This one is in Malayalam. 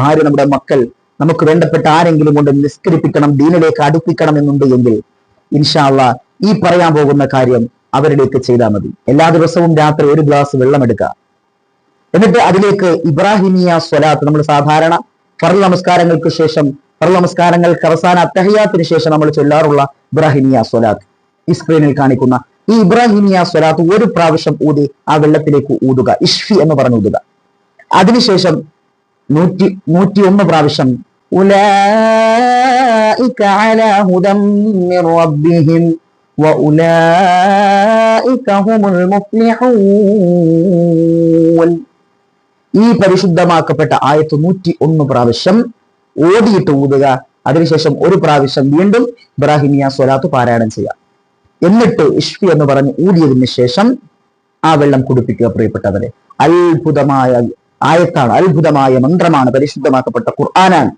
ഭാര്യ, നമ്മുടെ മക്കൾ, നമുക്ക് വേണ്ടപ്പെട്ട ആരെങ്കിലും കൊണ്ട് നിസ്കരിപ്പിക്കണം, ദീനിലേക്ക് അടുപ്പിക്കണം എന്നുണ്ട് എങ്കിൽ ഇൻഷാ അല്ലാഹ് ഈ പറയാൻ പോകുന്ന കാര്യം അവരിലേക്ക് ചെയ്താൽ മതി. എല്ലാ ദിവസവും രാത്രി ഒരു ഗ്ലാസ് വെള്ളം എടുക്കുക. എന്നിട്ട് അതിലേക്ക് ഇബ്രാഹിമിയ സ്വലാത്ത്, നമ്മൾ സാധാരണ ഫർള് നമസ്കാരങ്ങൾക്ക് ശേഷം, ഫർള് നമസ്കാരങ്ങൾക്ക് അവസാന അത്തഹിയാത്തിന് ശേഷം നമ്മൾ ചൊല്ലാറുള്ള ഇബ്രാഹിമിയ സ്വലാത്ത്, ഈ സ്ക്രീനിൽ കാണിക്കുന്ന ഈ ഇബ്രാഹിമിയ സ്വലാത്ത് ഒരു പ്രാവശ്യം ഊതി ആ വെള്ളത്തിലേക്ക് ഊതുക, ഇഷ്ഫി എന്ന് പറഞ്ഞു ഊതുക. അതിനുശേഷം 101 പ്രാവശ്യം ഉലൈക അലാ ഹുദം മിർ റബ്ബിഹിം വഉലൈക ഹുമുൽ മുഫ്ലിഹൂൻ, ഈ പരിശുദ്ധമാക്കപ്പെട്ട ആയത്ത് 101 പ്രാവശ്യം ഓടിയിട്ട് ഊതുക. അതിനുശേഷം ഒരു പ്രാവശ്യം വീണ്ടും ഇബ്രാഹിമിയ സ്വലാത്ത് പാരായണം ചെയ്യാം. എന്നിട്ട് ഇഷ്ഫി എന്ന് പറഞ്ഞ് ഊതിയതിന് ശേഷം ആ വെള്ളം കുടിപ്പിക്കുക. പ്രിയപ്പെട്ടവരെ, അത്ഭുതമായ ആയത്താണ്, അത്ഭുതമായ മന്ത്രമാണ്, പരിശുദ്ധമാക്കപ്പെട്ട ഖുർആനാണ്.